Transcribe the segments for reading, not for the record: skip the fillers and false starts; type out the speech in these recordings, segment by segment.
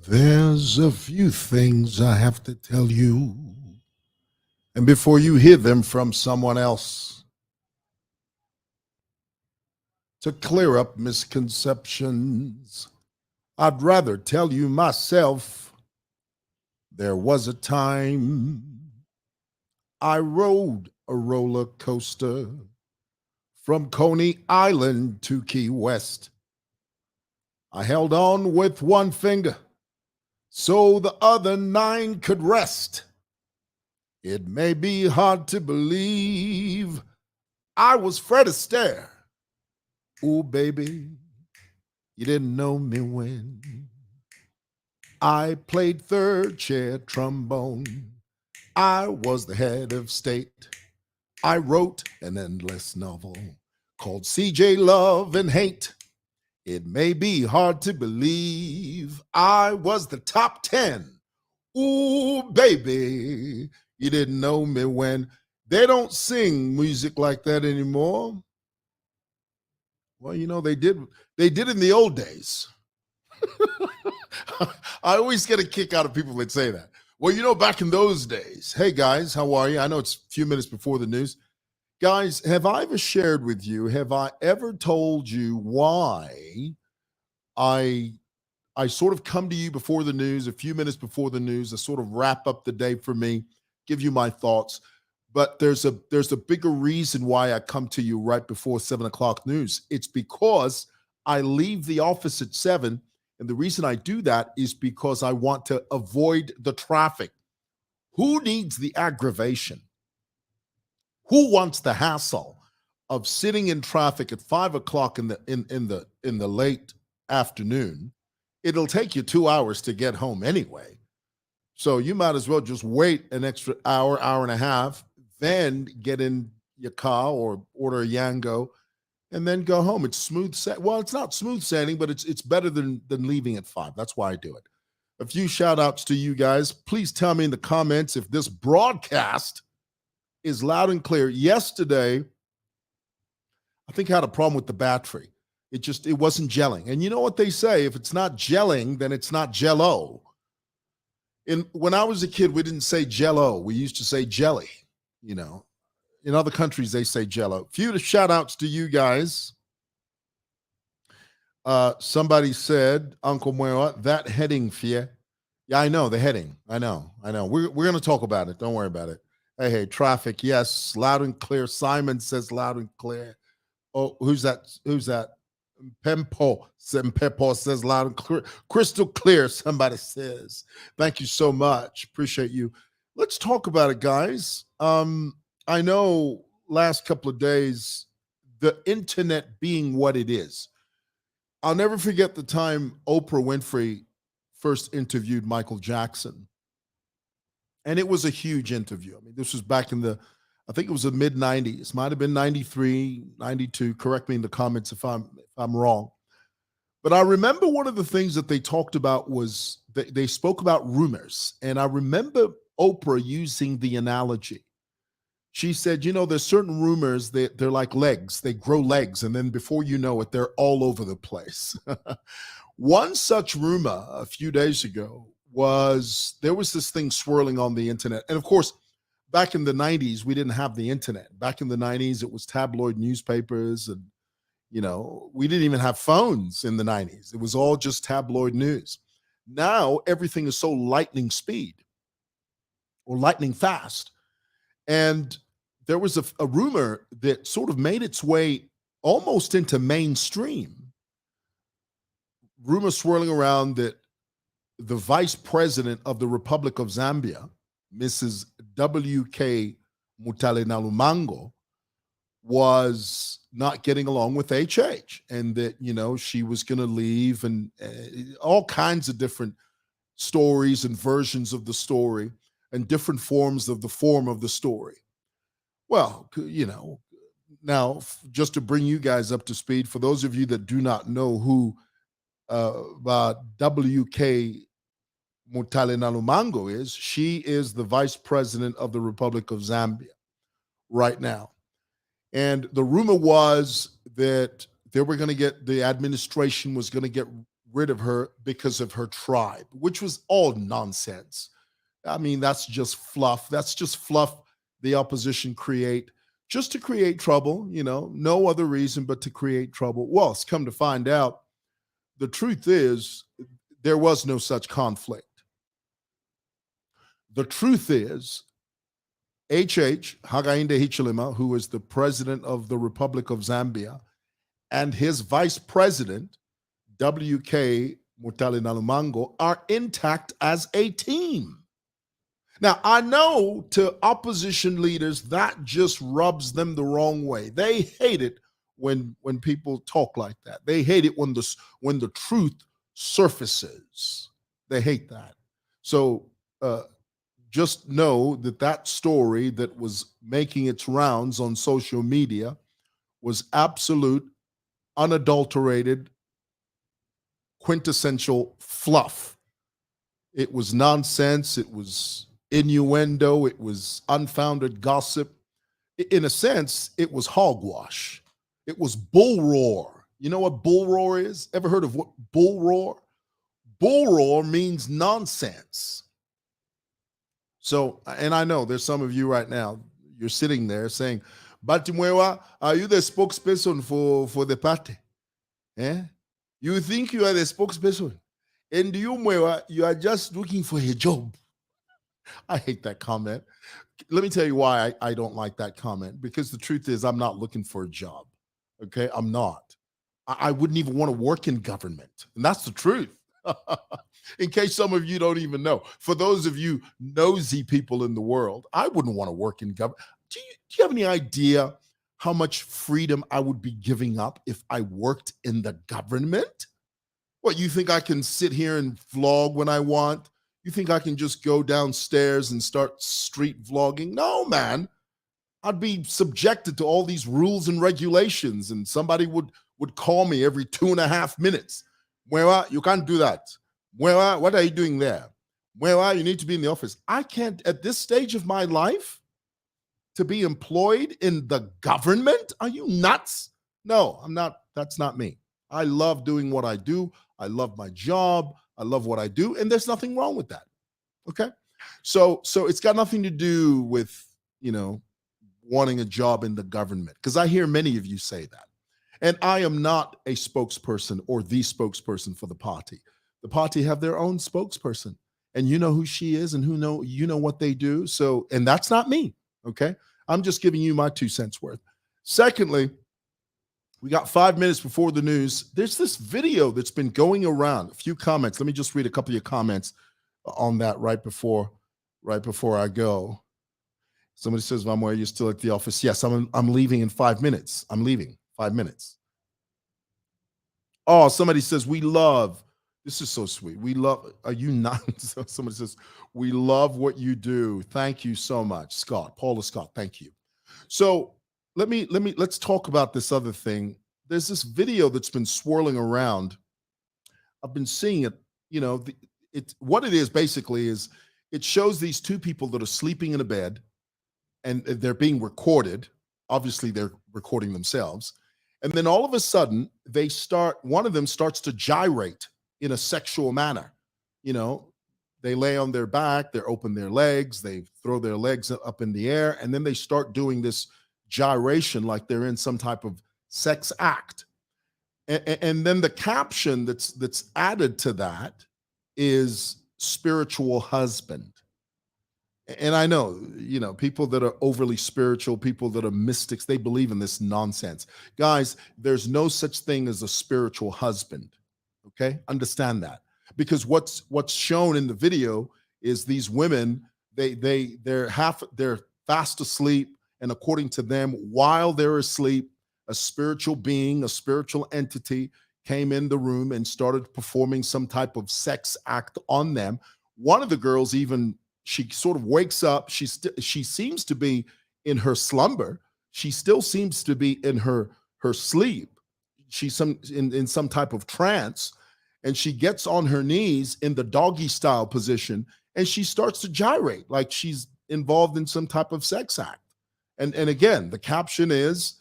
There's a few things I have to tell you. And before you hear them from someone else, to clear up misconceptions, I'd rather tell you myself. There was a time I rode a roller coaster from Coney Island to Key West. I held on with one finger so the other nine could rest. It may be hard to believe I was Fred Astaire. Ooh, baby, you didn't know me when I played third chair trombone. I was the head of state. I wrote an endless novel called CJ Love and Hate. It may be hard to believe I was the top 10. Ooh, baby, you didn't know me when. They don't sing music like that anymore. Well, they did in the old days. I always get a kick out of people that say that. Well, back in those days. Hey guys, how are you? I know it's a few minutes before the news. Guys, have I ever shared with you, have I ever told you why I I sort of come to you before the news, a few minutes before the news, to sort of wrap up the day for me, give you my thoughts. But there's a bigger reason why I come to you right before 7 o'clock news. It's because I leave the office at 7. And the reason I do that is because I want to avoid the traffic. Who needs the aggravation? Who wants the hassle of sitting in traffic at 5 o'clock in the late afternoon? It'll take you 2 hours to get home anyway. So you might as well just wait an extra hour, hour and a half, then get in your car or order a Yango and then go home. It's smooth well, it's not smooth sailing, but it's better than leaving at 5. That's why I do it. A few shout outs to you guys. Please tell me in the comments if this broadcast is loud and clear. Yesterday, I think I had a problem with the battery. It wasn't gelling. And you know what they say? If it's not gelling, then it's not jello. When I was a kid, we didn't say jello. We used to say jelly. In other countries, they say jello. Few shout outs to you guys. Somebody said, Uncle Muera, that heading, Fie. Yeah, I know the heading. I know. We're going to talk about it. Don't worry about it. Hey, traffic. Yes, loud and clear. Simon says loud and clear. Oh, who's that? Pempo says loud and clear. Crystal clear, somebody says. Thank you so much. Appreciate you. Let's talk about it, guys. I know last couple of days, the internet being what it is. I'll never forget the time Oprah Winfrey first interviewed Michael Jackson. And it was a huge interview. I mean, this was back I think it was the mid 90s. Might have been 93, 92. Correct me in the comments if I'm wrong. But I remember one of the things that they talked about was they spoke about rumors. And I remember Oprah using the analogy. She said, there's certain rumors that they're like legs. They grow legs. And then before you know it, they're all over the place. One such rumor a few days ago was there was this thing swirling on the internet. And of course, back in the 90s, we didn't have the internet. Back in the 90s, it was tabloid newspapers. And, we didn't even have phones in the 90s. It was all just tabloid news. Now, everything is so lightning speed or lightning fast. And there was a rumor that sort of made its way almost into mainstream. Rumor swirling around that the vice president of the Republic of Zambia, Mrs. W.K. Mutale-Nalumango, was not getting along with HH and that, she was going to leave and all kinds of different stories and versions of the story and different forms of the form of the story. Well, now just to bring you guys up to speed, for those of you that do not know who W.K. Mutale-Nalumango is, she is the vice president of the Republic of Zambia right now. And the rumor was that the administration was going to get rid of her because of her tribe, which was all nonsense. I mean, that's just fluff. That's just fluff the opposition create just to create trouble, no other reason but to create trouble. Well, it's come to find out the truth is there was no such conflict. The truth is Hakainde Hichilema, who is the president of the Republic of Zambia, and his vice president, W.K. Mutale Nalumango, are intact as a team. Now, I know to opposition leaders, that just rubs them the wrong way. They hate it when people talk like that. They hate it when the truth surfaces. They hate that. So just know that story that was making its rounds on social media was absolute, unadulterated, quintessential fluff. It was nonsense. It was innuendo. It was unfounded gossip. In a sense, it was hogwash. It was bull roar. You know what bull roar is? Ever heard of what bull roar? Bull roar means nonsense. So, and I know there's some of you right now, you're sitting there saying, Batimwewa, are you the spokesperson for the party? Eh? You think you are the spokesperson. And you, Mwewa, you are just looking for a job. I hate that comment. Let me tell you why I don't like that comment. Because the truth is, I'm not looking for a job. Okay? I'm not. I wouldn't even want to work in government. And that's the truth. In case some of you don't even know. For those of you nosy people in the world, I wouldn't want to work in government. Do you have any idea how much freedom I would be giving up if I worked in the government? What, you think I can sit here and vlog when I want? You think I can just go downstairs and start street vlogging? No, man. I'd be subjected to all these rules and regulations, and somebody would call me every 2.5 minutes. Mwewa, you can't do that. Mwewa, what are you doing there? Mwewa, you need to be in the office. I can't, at this stage of my life, to be employed in the government? Are you nuts? No, I'm not. That's not me. I love doing what I do. I love my job. I love what I do. And there's nothing wrong with that. Okay? So it's got nothing to do with, wanting a job in the government. Because I hear many of you say that. And I am not a spokesperson or the spokesperson for the party. The party have their own spokesperson. And you know who she is and you know what they do. So, and that's not me. Okay? I'm just giving you my 2 cents worth. Secondly, we got 5 minutes before the news. There's this video that's been going around. A few comments. Let me just read a couple of your comments on that right before I go. Somebody says, Vamware, you're still at the office. Yes, I'm leaving in 5 minutes. I'm leaving 5 minutes. Oh, somebody says, we love. This is so sweet. We love. Are you not? Somebody says, we love what you do. Thank you so much, Scott. Paula Scott, thank you. So let's talk about this other thing. There's this video that's been swirling around. I've been seeing it. What it is basically is it shows these 2 people that are sleeping in a bed, and they're being recorded. Obviously, they're recording themselves. And then all of a sudden, one of them starts to gyrate in a sexual manner. They lay on their back, they open their legs, they throw their legs up in the air, and then they start doing this gyration like they're in some type of sex act. And then the caption that's added to that is spiritual husband. And I know, people that are overly spiritual, people that are mystics, they believe in this nonsense. Guys, there's no such thing as a spiritual husband. Okay? Understand that. Because what's shown in the video is these women, they're fast asleep, and according to them, while they're asleep, a spiritual being, a spiritual entity came in the room and started performing some type of sex act on them. One of the girls even, she sort of wakes up. She seems to be in her slumber. She still seems to be in her sleep. She's in some type of trance, and she gets on her knees in the doggy style position, and she starts to gyrate like she's involved in some type of sex act. And again, the caption is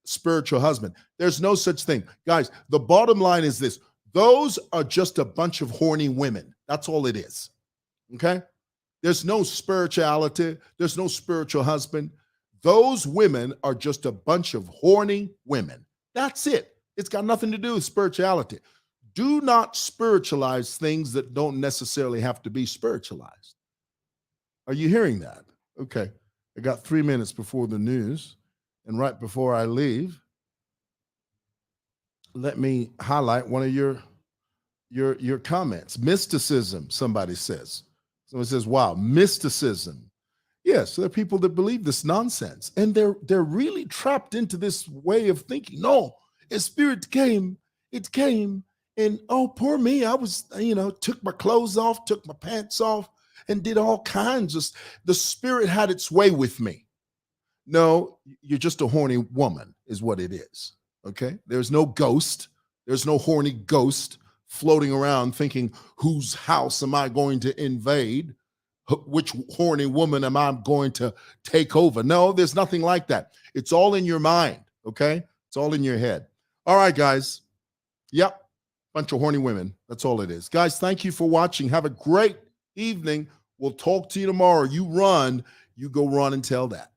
spiritual husband. There's no such thing. Guys, the bottom line is this. Those are just a bunch of horny women. That's all it is. Okay? There's no spirituality, there's no spiritual husband. Those women are just a bunch of horny women. That's it. It's got nothing to do with spirituality. Do not spiritualize things that don't necessarily have to be spiritualized. Are you hearing that? Okay. I got 3 minutes before the news. And right before I leave, let me highlight one of your comments. Mysticism, somebody says. Someone says, wow, mysticism. Yes, there are people that believe this nonsense, and they're really trapped into this way of thinking. No, a spirit came, it came, and oh, poor me. I was, took my clothes off, took my pants off, and did all kinds of the spirit had its way with me. No, you're just a horny woman, is what it is. Okay. There's no ghost, there's no horny ghost floating around thinking, whose house am I going to invade? Which horny woman am I going to take over? No, there's nothing like that. It's all in your mind, okay? It's all in your head. All right, guys. Yep, bunch of horny women. That's all it is. Guys, thank you for watching. Have a great evening. We'll talk to you tomorrow. You go run and tell that.